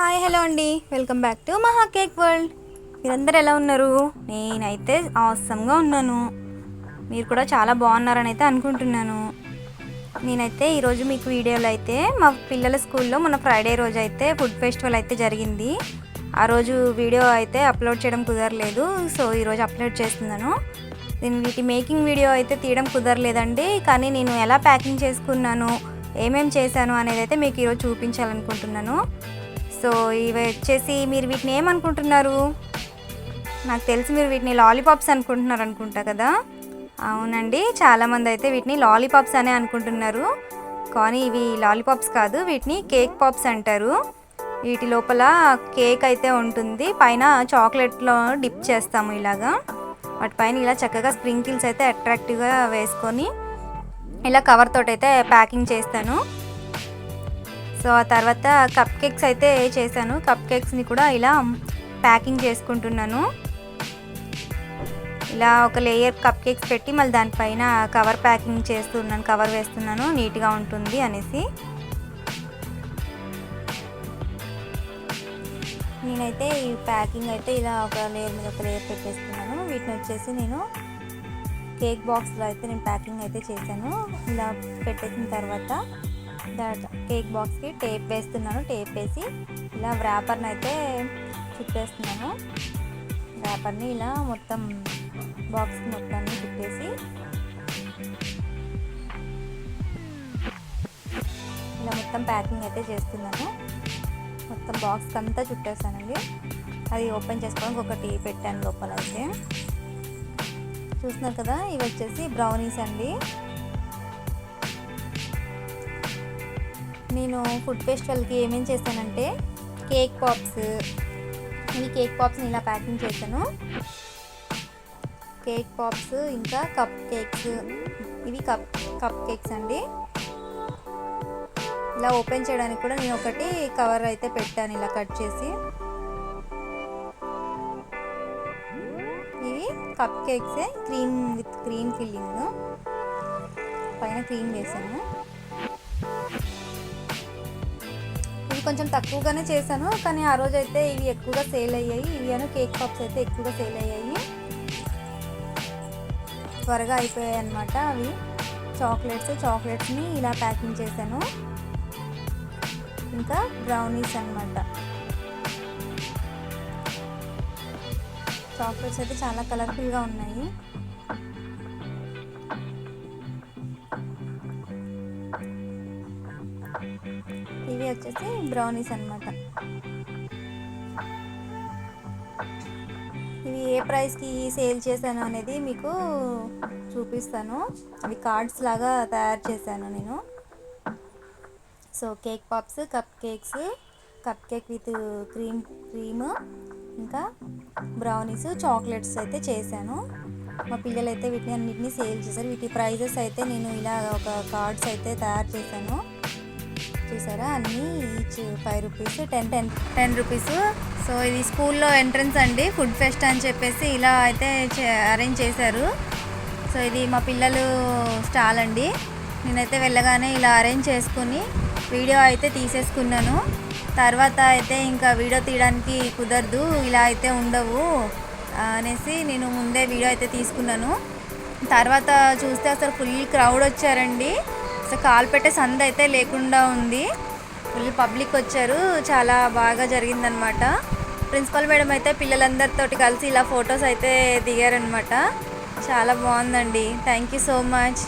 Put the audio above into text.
Hi hello అండి, welcome back to మహా cake world. మీరందరూ ఎలా ఉన్నారు? నేనైతే ఆసమ్గా ఉన్నాను. మీరు కూడా చాలా బాగున్నారని అయితే అనుకుంటున్నాను. నేనైతే ఈరోజు మీకు వీడియోలో అయితే మా పిల్లల స్కూల్లో మొన్న ఫ్రైడే రోజు అయితే ఫుడ్ ఫెస్టివల్ అయితే జరిగింది. ఆ రోజు వీడియో అయితే అప్లోడ్ చేయడం కుదరలేదు, సో ఈరోజు అప్లోడ్ చేస్తున్నాను. వీటి మేకింగ్ వీడియో అయితే తీయడం కుదరలేదండి, కానీ నేను ఎలా ప్యాకింగ్ చేసుకున్నాను, ఏమేమి చేశాను అనేది అయితే మీకు ఈరోజు చూపించాలనుకుంటున్నాను. సో ఇవి వచ్చేసి మీరు వీటిని ఏమనుకుంటున్నారు? నాకు తెలిసి మీరు వీటిని లాలీపాప్స్ అనుకుంటున్నారు అనుకుంటా కదా. అవునండి, చాలామంది అయితే వీటిని లాలీపాప్స్ అనే అనుకుంటున్నారు, కానీ ఇవి లాలీపాప్స్ కాదు, వీటిని కేక్ పాప్స్ అంటారు. వీటి లోపల కేక్ అయితే ఉంటుంది, పైన చాక్లెట్లో డిప్ చేస్తాము ఇలాగా. వాటిపైన ఇలా చక్కగా స్ప్రింకిల్స్ అయితే అట్రాక్టివ్గా వేసుకొని ఇలా కవర్ తోటి అయితే ప్యాకింగ్ చేస్తాను. సో ఆ తర్వాత కప్ కేక్స్ అయితే చేశాను. కప్ కేక్స్ని కూడా ఇలా ప్యాకింగ్ చేసుకుంటున్నాను. ఇలా ఒక లేయర్ కప్ కేక్స్ పెట్టి మళ్ళీ దానిపైన కవర్ ప్యాకింగ్ చేస్తున్నాను, కవర్ వేస్తున్నాను నీట్గా ఉంటుంది అనేసి. నేనైతే ఈ ప్యాకింగ్ అయితే ఇలా ఒక లేయర్ మీద ఒక లేయర్ పెట్టేస్తున్నాను. వీటిని వచ్చేసి నేను కేక్ బాక్స్లో అయితే నేను ప్యాకింగ్ అయితే చేశాను. ఇలా పెట్టేసిన తర్వాత కేక్ బాక్స్కి టేప్ వేస్తున్నాను. టేప్ వేసి ఇలా వ్రాపర్ని అయితే చుట్టేస్తున్నాను. వ్రాపర్ని ఇలా మొత్తం బాక్స్కి మొత్తాన్ని చుట్టేసి ఇలా మొత్తం ప్యాకింగ్ అయితే చేస్తున్నాను. మొత్తం బాక్స్కి అంతా చుట్టేస్తానండి. అది ఓపెన్ చేసుకోవడానికి ఒకటి పెట్టాను లోపల అయితే. చూస్తున్నారు కదా, ఇవి వచ్చేసి బ్రౌనీస్ అండి. నేను ఫుడ్ ఫెస్టివల్కి ఏమేమి చేశానంటే కేక్ పాప్స్, ఇవి కేక్ పాప్స్ని ఇలా ప్యాకింగ్ చేశాను. కేక్ పాప్స్ ఇంకా కప్ కేక్స్, ఇవి కప్ కేక్స్ అండి. ఇలా ఓపెన్ చేయడానికి కూడా నేను ఒకటి కవర్ అయితే పెట్టాను ఇలా కట్ చేసి. ఇవి కప్ కేక్సే, క్రీమ్ విత్ క్రీమ్ ఫిల్లింగ్, పైన క్రీమ్ వేసాను. కొంచెం తక్కువగానే చేశాను, కానీ ఆ రోజు అయితే ఇవి ఎక్కువగా సేల్ అయ్యాయి. ఇవి కేక్ పాప్స్ అయితే ఎక్కువగా సేల్ అయ్యాయి, త్వరగా అయిపోయాయి అన్నమాట. అవి చాక్లెట్స్ని ఇలా ప్యాకింగ్ చేశాను. ఇంకా బ్రౌనీస్ అన్నమాట. చాక్లెట్స్ అయితే చాలా కలర్ఫుల్గా ఉన్నాయి. ఇవి వచ్చేసి బ్రౌనీస్ అన్నమాట. ఇవి ఏ ప్రైస్కి సేల్ చేశాను అనేది మీకు చూపిస్తాను. అవి కార్డ్స్ లాగా తయారు చేశాను నేను. So cake pops, cup cake with cream ఇంకా బ్రౌనీస్, చాక్లెట్స్ అయితే చేశాను. మా పిల్లలు అయితే వీటిని అన్నిటినీ సేల్ చేశారు. వీటి ప్రైజెస్ అయితే నేను ఇలా ఒక కార్డ్స్ అయితే తయారు చేశాను. చూసారా, అన్నీ ఈచ్ 5 రూపీస్, 10 రూపీస్. సో ఇది స్కూల్లో ఎంట్రన్స్ అండి, ఫుడ్ ఫెస్ట్ అని చెప్పేసి ఇలా అయితే అరేంజ్ చేశారు. సో ఇది మా పిల్లలు స్టాల్ అండి. నేనైతే వెళ్ళగానే ఇలా అరేంజ్ చేసుకుని వీడియో అయితే తీసేసుకున్నాను. తర్వాత అయితే ఇంకా వీడియో తీయడానికి కుదరదు, ఇలా అయితే ఉండవు అనేసి నేను ముందే వీడియో అయితే తీసుకున్నాను. తర్వాత చూస్తే అసలు ఫుల్ క్రౌడ్ వచ్చారండి. అసలు కాలు పెట్టే సంద అయితే లేకుండా ఉంది, ఫుల్ పబ్లిక్ వచ్చారు. చాలా బాగా జరిగిందనమాట. ప్రిన్సిపల్ మేడం అయితే పిల్లలందరితోటి కలిసి ఇలా ఫొటోస్ అయితే దిగారనమాట. చాలా బాగుందండి. Thank you so much.